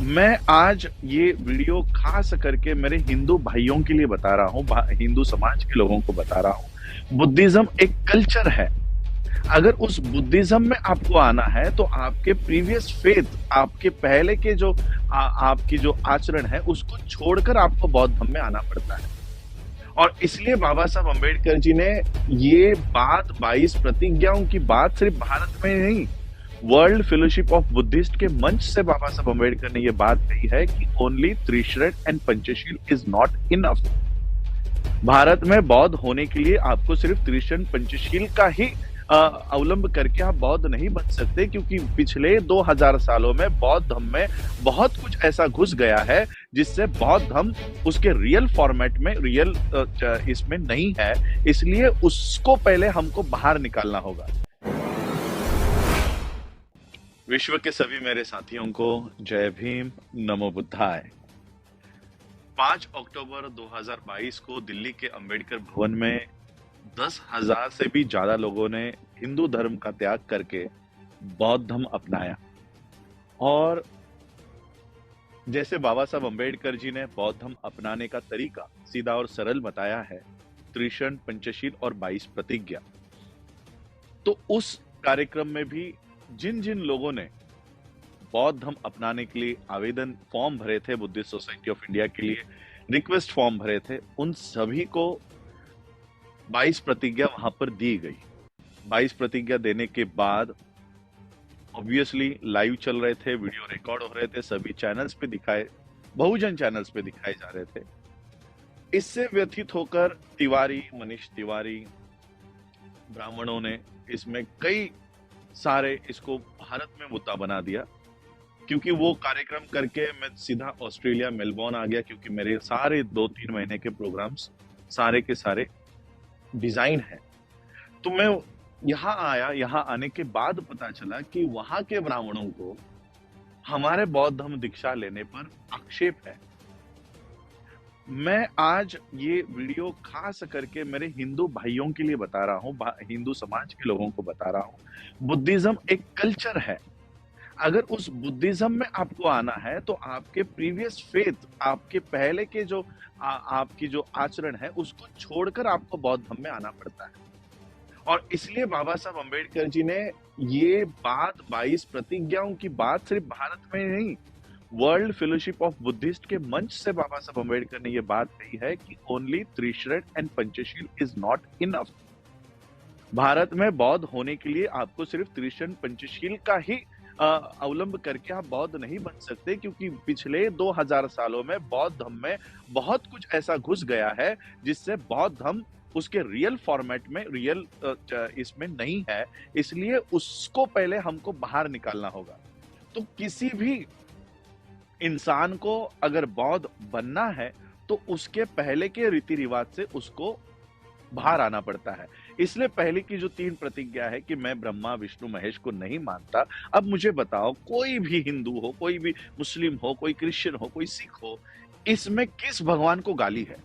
मैं आज ये वीडियो खास करके मेरे हिंदू भाइयों के लिए बता रहा हूँ, हिंदू समाज के लोगों को बता रहा हूँ। बुद्धिज्म एक कल्चर है। अगर उस बुद्धिज्म में आपको आना है तो आपके प्रीवियस फेथ, आपके पहले के जो आपकी जो आचरण है उसको छोड़कर आपको बौद्ध धर्म में आना पड़ता है। और इसलिए बाबा साहब अम्बेडकर जी ने ये बात 22 प्रतिज्ञाओं की बात सिर्फ भारत में नहीं, वर्ल्ड फेलोशिप ऑफ बुद्धिस्ट के मंच से बाबा साहब अम्बेडकर ने ये बात कही है कि only Trisharan and Panchsheel is not enough. Bharat में बौद्ध होने के लिए आपको सिर्फ त्रिशरण पंचशील का ही अवलंब करके आप बौद्ध नहीं बन सकते, क्योंकि पिछले 2000 सालों में बौद्ध धर्म में बहुत कुछ ऐसा घुस गया है जिससे बौद्ध धर्म उसके रियल फॉर्मेट में रियल इसमें नहीं है। इसलिए उसको पहले हमको बाहर निकालना होगा। विश्व के सभी मेरे साथियों को जय भीम, नमो बुद्धाय। 5 अक्टूबर 2022 को दिल्ली के अंबेडकर भवन में 10,000 से भी ज्यादा लोगों ने हिंदू धर्म का त्याग करके बौद्ध धर्म अपनाया। और जैसे बाबा साहब अम्बेडकर जी ने बौद्ध धर्म अपनाने का तरीका सीधा और सरल बताया है, त्रिशरण, पंचशील और 22 प्रतिज्ञा, तो उस कार्यक्रम में भी जिन जिन लोगों ने बौद्ध धर्म अपनाने के लिए आवेदन फॉर्म भरे थे, बुद्धिस्ट सोसाइटी ऑफ इंडिया के लिए रिक्वेस्ट फॉर्म भरे थे, उन सभी को 22 प्रतिज्ञा वहां पर दी गई। 22 प्रतिज्ञा देने के बाद ऑब्वियसली लाइव चल रहे थे, वीडियो रिकॉर्ड हो रहे थे, सभी चैनल्स पे दिखाए, बहुजन चैनल्स पे दिखाए जा रहे थे। इससे व्यथित होकर तिवारी, मनीष तिवारी, ब्राह्मणों ने इसमें कई सारे इसको भारत में मुद्दा बना दिया। क्योंकि वो कार्यक्रम करके मैं सीधा ऑस्ट्रेलिया मेलबोर्न आ गया, क्योंकि मेरे सारे 2-3 महीने के प्रोग्राम्स सारे के सारे डिजाइन है। तो मैं यहाँ आया, यहाँ आने के बाद पता चला कि वहां के ब्राह्मणों को हमारे बौद्ध धर्म दीक्षा लेने पर आक्षेप है। मैं आज ये वीडियो खास करके मेरे हिंदू भाइयों के लिए बता रहा हूँ, हिंदू समाज के लोगों को बता रहा हूँ। बुद्धिज्म एक कल्चर है। अगर उस बुद्धिज्म में आपको आना है तो आपके प्रीवियस फेथ, आपके पहले के जो आपकी जो आचरण है उसको छोड़कर आपको बौद्ध धर्म में आना पड़ता है। और इसलिए बाबा साहब अम्बेडकर जी ने ये बात 22 प्रतिज्ञाओं की बात सिर्फ भारत में नहीं, वर्ल्ड फेलोशिप ऑफ बुद्धिस्ट के मंच से बाबा साहब अम्बेडकर ने ये बात कही है कि only Trisharan and Panchsheel is not enough. Bharat में बौद्ध होने के लिए आपको सिर्फ त्रिशरण पंचशील का ही अवलंब करके आप बौद्ध नहीं बन सकते, क्योंकि पिछले 2000 सालों में बौद्ध धर्म में बहुत कुछ ऐसा घुस गया है जिससे बौद्ध धर्म उसके रियल फॉर्मेट में रियल इसमें नहीं है। इसलिए उसको पहले हमको बाहर निकालना होगा। तो किसी भी इंसान को अगर बौद्ध बनना है तो उसके पहले के रीति रिवाज से उसको बाहर आना पड़ता है। इसलिए पहले की जो 3 प्रतिज्ञा है कि मैं ब्रह्मा, विष्णु, महेश को नहीं मानता। अब मुझे बताओ, कोई भी हिंदू हो, कोई भी मुस्लिम हो, कोई क्रिश्चियन हो, कोई सिख हो, इसमें किस भगवान को गाली है?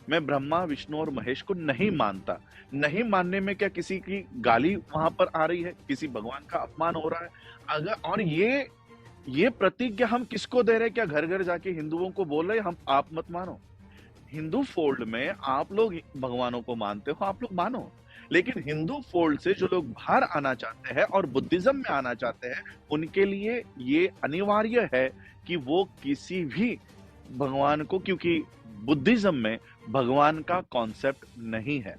मैं ब्रह्मा, विष्णु और महेश को नहीं मानता। नहीं मानने में क्या किसी की गाली वहां पर आ रही है? किसी भगवान का अपमान हो रहा है? अगर और ये प्रतिज्ञा हम किसको दे रहे हैं? क्या घर घर जाके हिंदुओं को बोल रहे हैं हम आप मत मानो? हिंदू फोल्ड में आप लोग भगवानों को मानते हो, आप लोग मानो, लेकिन हिंदू फोल्ड से जो लोग बाहर आना चाहते हैं और बुद्धिज्म में आना चाहते हैं, उनके लिए ये अनिवार्य है कि वो किसी भी भगवान को, क्योंकि बुद्धिज्म में भगवान का कॉन्सेप्ट नहीं है।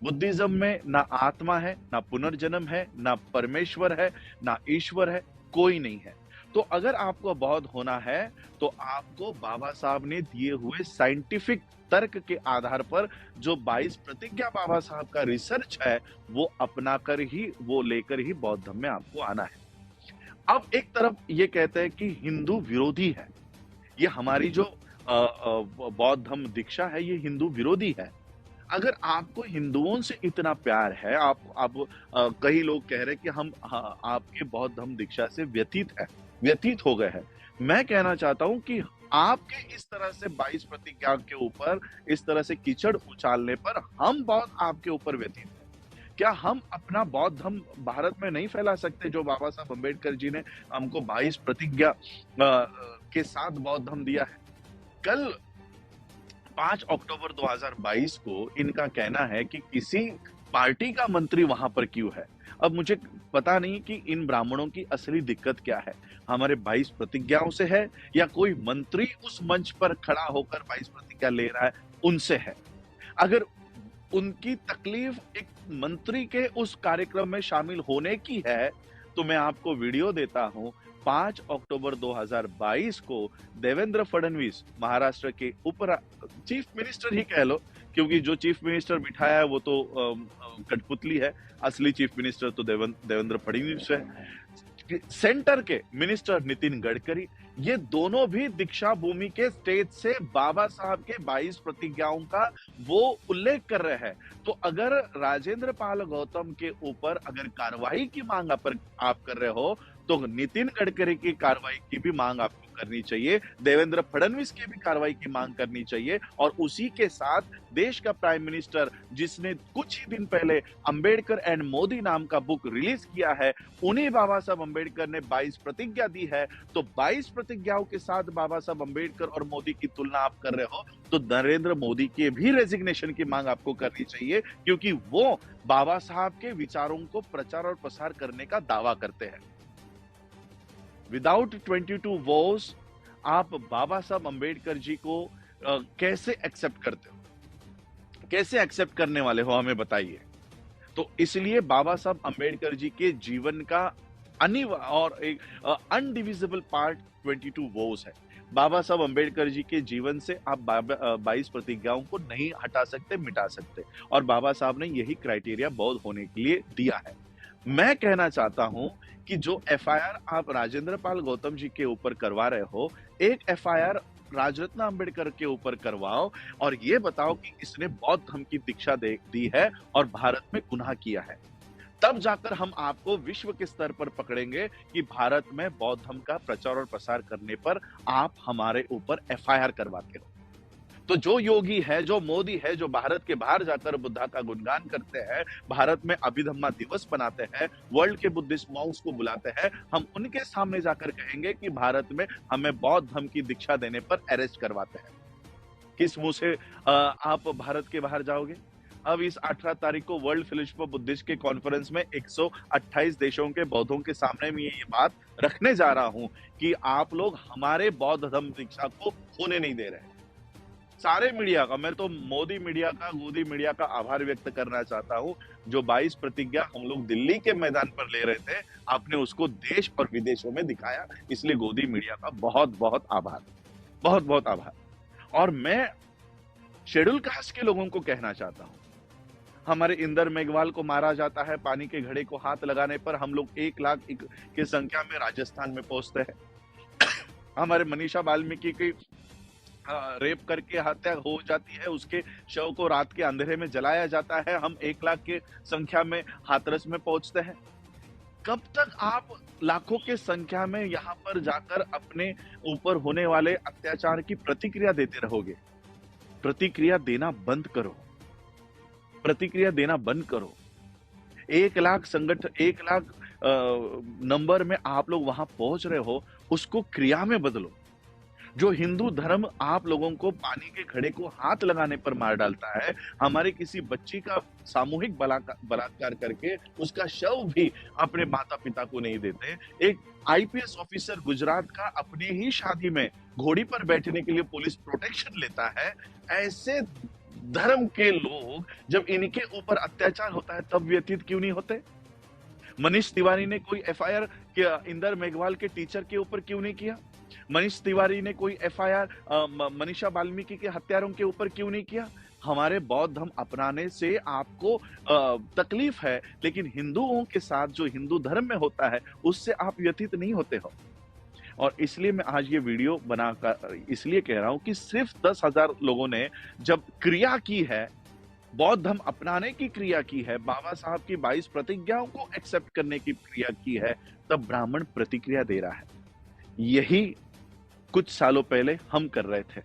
बुद्धिज्म में ना आत्मा है, ना पुनर्जन्म है, ना परमेश्वर है, ना ईश्वर है, कोई नहीं है। तो अगर आपको बौद्ध होना है तो आपको बाबा साहब ने दिए हुए साइंटिफिक तर्क के आधार पर जो 22 प्रतिज्ञा बाबा साहब का रिसर्च है वो अपनाकर ही, वो लेकर ही बौद्ध धर्म में आपको आना है। अब एक तरफ ये कहते हैं कि हिंदू विरोधी है, ये हमारी जो बौद्ध धर्म दीक्षा है ये हिंदू विरोधी है। अगर आपको हिंदुओं से इतना प्यार है, आप कई लोग कह रहे हैं कि हम आपके बौद्ध धर्म दीक्षा से व्यतीत हो गए हैं। मैं कहना चाहता हूं कि आपके इस तरह से 22 प्रतिज्ञा के ऊपर इस तरह से कीचड़ उछालने पर हम बहुत आपके ऊपर व्यतीत हैं। क्या हम अपना बौद्ध धर्म भारत में नहीं फैला सकते, जो बाबा साहब अम्बेडकर जी ने हमको 22 प्रतिज्ञा के साथ बौद्ध धर्म दिया है? कल 5 अक्टूबर 2022 को इनका कहना है कि किसी पार्टी का मंत्री वहां पर क्यों है। अब मुझे पता नहीं कि इन ब्राह्मणों की असली दिक्कत क्या है, हमारे 22 प्रतिज्ञाओं से है या कोई मंत्री उस मंच पर खड़ा होकर 22 प्रतिज्ञा ले रहा है उनसे है। अगर उनकी तकलीफ एक मंत्री के उस कार्यक्रम में शामिल होने की है, तो मैं आपको वीडियो देता हूं। 5 अक्टूबर 2022 को देवेंद्र फडणवीस, महाराष्ट्र के चीफ मिनिस्टर ही कह लो, क्योंकि जो चीफ मिनिस्टर बिठाया है वो तो कठपुतली है, असली चीफ मिनिस्टर तो देवेंद्र फडणवीस है। सेंटर के मिनिस्टर नितिन गडकरी, ये दोनों भी दीक्षा भूमि के स्टेज से बाबा साहब के 22 प्रतिज्ञाओं का वो उल्लेख कर रहे हैं। तो अगर राजेंद्र पाल गौतम के ऊपर अगर कार्रवाई की मांग आप कर रहे हो, तो नितिन गडकरी की कार्रवाई की भी मांग आपको करनी चाहिए, देवेंद्र फडणवीस की भी कार्रवाई की मांग करनी चाहिए। और उसी के साथ देश का प्राइम मिनिस्टर, जिसने कुछ ही दिन पहले अंबेडकर एंड मोदी नाम का बुक रिलीज किया है, उन्हीं बाबा साहब अंबेडकर ने 22 प्रतिज्ञा दी है। तो 22 प्रतिज्ञाओं के साथ बाबा साहब अंबेडकर और मोदी की तुलना आप कर रहे हो, तो नरेंद्र मोदी के भी रेजिग्नेशन की मांग आपको करनी चाहिए, क्योंकि वो बाबा साहब के विचारों को प्रचार और प्रसार करने का दावा करते हैं। विदाउट 22 वोस आप बाबा साहब अंबेडकर जी को कैसे एक्सेप्ट करते हो, कैसे एक्सेप्ट करने वाले हो, हमें बताइए। तो इसलिए बाबा साहब अंबेडकर जी के जीवन का अनिवार्य और एक अनडिविजिबल पार्ट 22 वोस है। बाबा साहब अंबेडकर जी के जीवन से आप 22 प्रतिज्ञाओं को नहीं हटा सकते, मिटा सकते, और बाबा साहब ने यही क्राइटेरिया बौद्ध होने के लिए दिया है। मैं कहना चाहता हूं कि जो एफआईआर आप राजेंद्र पाल गौतम जी के ऊपर करवा रहे हो, एक एफआईआर राजरत्न अंबेडकर के ऊपर करवाओ और ये बताओ कि इसने बौद्ध धर्म की दीक्षा दी है और भारत में गुनाह किया है। तब जाकर हम आपको विश्व के स्तर पर पकड़ेंगे कि भारत में बौद्ध धर्म का प्रचार और प्रसार करने पर आप हमारे ऊपर एफआईआर करवाते हो। तो जो योगी है, जो मोदी है, जो भारत के बाहर जाकर बुद्धा का गुणगान करते हैं, भारत में अभिधम्मा दिवस बनाते हैं, वर्ल्ड के बुद्धिस्ट मॉन्क्स को बुलाते हैं, हम उनके सामने जाकर कहेंगे कि भारत में हमें बौद्ध धर्म की दीक्षा देने पर अरेस्ट करवाते हैं। किस मुंह से आप भारत के बाहर जाओगे? अब इस 18 तारीख को वर्ल्ड फेलोशिप ऑफ बुद्धिस्ट के कॉन्फ्रेंस में 128 देशों के बौद्धों के सामने में ये बात रखने जा रहा हूं कि आप लोग हमारे बौद्ध धर्म दीक्षा को होने नहीं दे रहे। सारे मीडिया का, मैं तो मोदी मीडिया का, गोदी मीडिया का आभार व्यक्त करना चाहता हूं, जो 22 प्रतिज्ञा हम लोग दिल्ली के मैदान पर ले रहे थे, आपने उसको देश और विदेशों में दिखाया, इसलिए गोदी मीडिया का बहुत बहुत आभार, बहुत बहुत आभार। और मैं शेड्यूल कास्ट के लोगों को कहना चाहता हूं, हमारे इंदर मेघवाल को मारा जाता है, पानी के घड़े को हाथ लगाने पर हम लोग 1 लाख की संख्या में राजस्थान में पहुंचते हैं। हमारे मनीषा वाल्मीकि की रेप करके हत्या हो जाती है, उसके शव को रात के अंधेरे में जलाया जाता है, हम 1 लाख की संख्या में हाथरस में पहुंचते हैं। कब तक आप लाखों के संख्या में यहाँ पर जाकर अपने ऊपर होने वाले अत्याचार की प्रतिक्रिया देते रहोगे? प्रतिक्रिया देना बंद करो, प्रतिक्रिया देना बंद करो। 1 लाख 1 लाख नंबर में आप लोग वहां पहुंच रहे हो, उसको क्रिया में बदलो। जो हिंदू धर्म आप लोगों को पानी के घड़े को हाथ लगाने पर मार डालता है, हमारे किसी बच्ची का सामूहिक बलात्कार करके उसका शव भी अपने माता पिता को नहीं देते, एक आईपीएस ऑफिसर गुजरात का अपने ही शादी में घोड़ी पर बैठने के लिए पुलिस प्रोटेक्शन लेता है, ऐसे धर्म के लोग जब इनके ऊपर अत्याचार होता है तब व्यथित क्यों नहीं होते? मनीष तिवारी ने कोई एफआईआर इंदर मेघवाल के टीचर के ऊपर क्यों नहीं किया? मनीष तिवारी ने कोई एफआईआर मनीषा वाल्मीकि के हत्यारों के ऊपर क्यों नहीं किया? हमारे बौद्ध धर्म अपनाने से आपको तकलीफ है, लेकिन हिंदुओं के साथ जो हिंदू धर्म में होता है उससे आप व्यथित नहीं होते हो। और इसलिए मैं आज ये वीडियो बनाकर इसलिए कह रहा हूं कि सिर्फ 10,000 लोगों ने जब क्रिया की है, बौद्ध धर्म अपनाने की क्रिया की है, बाबा साहब की 22 प्रतिज्ञाओं को एक्सेप्ट करने की क्रिया की है, तब ब्राह्मण प्रतिक्रिया दे रहा है। यही कुछ सालों पहले हम कर रहे थे,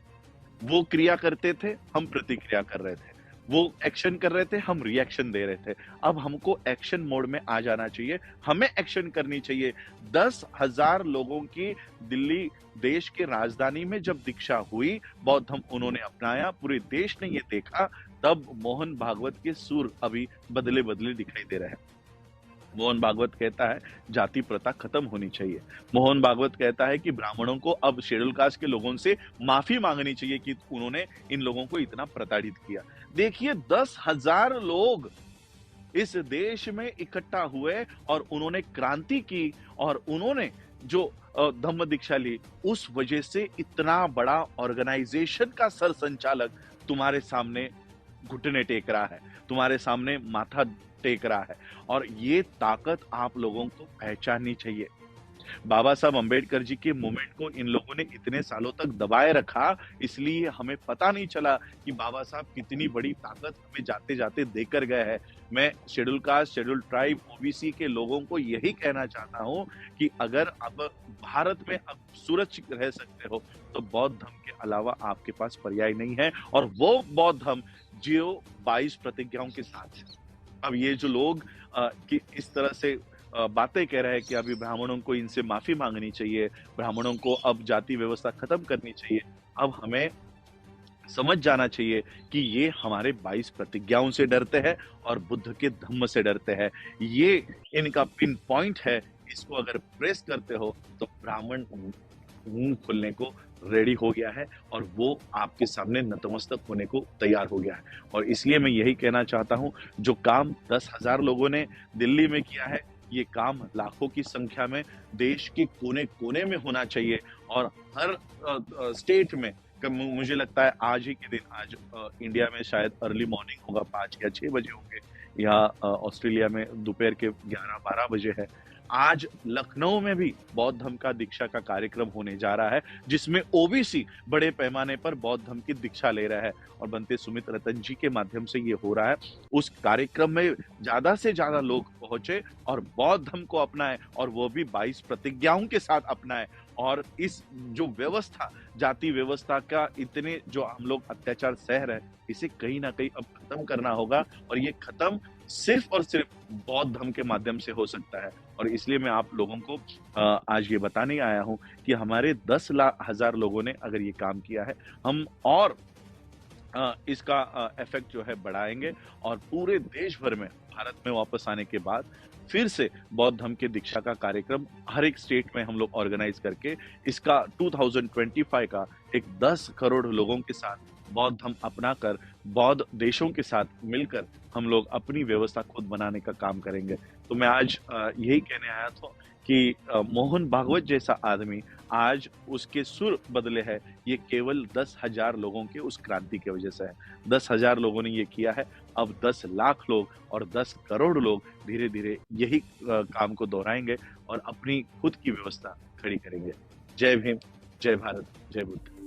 वो क्रिया करते थे, हम प्रतिक्रिया कर रहे थे। वो एक्शन कर रहे थे, हम रिएक्शन दे रहे थे। अब हमको एक्शन मोड में आ जाना चाहिए, हमें एक्शन करनी चाहिए। 10,000 लोगों की दिल्ली देश के राजधानी में जब दीक्षा हुई, बौद्ध धर्म उन्होंने अपनाया, पूरे देश ने ये देखा, तब मोहन भागवत के सुर अभी बदले-बदले दिखाई दे रहे हैं। मोहन भागवत कहता है जाति प्रथा खत्म होनी चाहिए। मोहन भागवत कहता है कि ब्राह्मणों को अब शेड्यूल कास्ट के लोगों से माफी मांगनी चाहिए कि उन्होंने इन लोगों को इतना प्रताड़ित किया। देखिए 10,000 लोग इस देश में इकट्ठा हुए और उन्होंने क्रांति की और उन्होंने जो धम्म दीक्षा ली, उस वजह से इतना बड़ा ऑर्गेनाइजेशन का सर संचालक तुम्हारे सामने घुटने टेक रहा है, तुम्हारे सामने माथा टेक रहा है और ये ताकत आप लोगों को पहचाननी चाहिए। बाबा साहब अंबेडकर जी के मूवमेंट को इन लोगों ने इतने सालों तक दबाए रखा, इसलिए हमें पता नहीं चला कि बाबा साहब कितनी बड़ी ताकत हमें जाते-जाते देकर गए हैं। मैं schedule caste, schedule tribe, OBC के लोगों को यही कहना चाहता हूँ कि अगर अब भारत में अब सुरक्षित रह सकते हो, तो बौद्ध धर्म के अलावा आपके पास पर्याय नहीं है और वो बौद्ध धर्म जो 22 प्रतिज्ञाओं के साथ है। अब ये जो लोग कि इस तरह से बातें कह रहे हैं कि अभी ब्राह्मणों को इनसे माफी मांगनी चाहिए, ब्राह्मणों को अब जाति व्यवस्था खत्म करनी चाहिए। अब हमें समझ जाना चाहिए कि ये हमारे 22 प्रतिज्ञाओं से डरते हैं और बुद्ध के धम्म से डरते हैं। ये इनका पिन पॉइंट है, इसको अगर प्रेस करते हो तो ब्राह्मण मुंह खोलने को रेडी हो गया है और वो आपके सामने नतमस्तक होने को तैयार हो गया है। और इसलिए मैं यही कहना चाहता हूँ, जो काम 10,000 लोगों ने दिल्ली में किया है, ये काम लाखों की संख्या में देश के कोने-कोने में होना चाहिए और हर स्टेट में मुझे लगता है आज ही के दिन आज इंडिया में शायद अर्ली मॉर्निंग होगा, 5 या 6 बजे होंगे या ऑस्ट्रेलिया में दोपहर के 11-12 बजे है। आज लखनऊ में भी बौद्ध धर्म का दीक्षा का कार्यक्रम होने जा रहा है, जिसमें ओबीसी बड़े पैमाने पर बौद्ध धर्म की दीक्षा ले रहा है और बनते सुमित रतन जी के माध्यम से ये हो रहा है। उस कार्यक्रम में ज्यादा से ज्यादा लोग पहुंचे और बौद्ध धर्म को अपनाए और वो भी 22 प्रतिज्ञाओं के साथ अपनाए और इस जो व्यवस्था, जाति व्यवस्था का इतने जो हम लोग अत्याचार सह रहे हैं, इसे कहीं ना कहीं अब खत्म करना होगा और ये खत्म सिर्फ और सिर्फ बौद्ध धर्म के माध्यम से हो सकता है। और इसलिए मैं आप लोगों को आज ये बताने आया हूँ कि हमारे 10,000 लोगों ने अगर ये काम किया है, हम और इसका इफेक्ट जो है बढ़ाएंगे और पूरे देश भर में भारत में वापस आने के बाद फिर से बौद्ध धर्म के दीक्षा का कार्यक्रम हर एक स्टेट में हम लोग ऑर्गेनाइज करके इसका 2025 का एक 10 करोड़ लोगों के साथ बौद्ध धर्म अपनाकर बौद्ध देशों के साथ मिलकर हम लोग अपनी व्यवस्था खुद बनाने का काम करेंगे। तो मैं आज यही कहने आया था कि मोहन भागवत जैसा आदमी आज उसके सुर बदले हैं, ये केवल 10,000 लोगों के उस क्रांति की वजह से है। 10,000 लोगों ने ये किया है, अब 10 लाख लोग और 10 करोड़ लोग धीरे धीरे यही काम को दोहराएंगे और अपनी खुद की व्यवस्था खड़ी करेंगे। जय भीम, जय भारत, जय बुद्ध।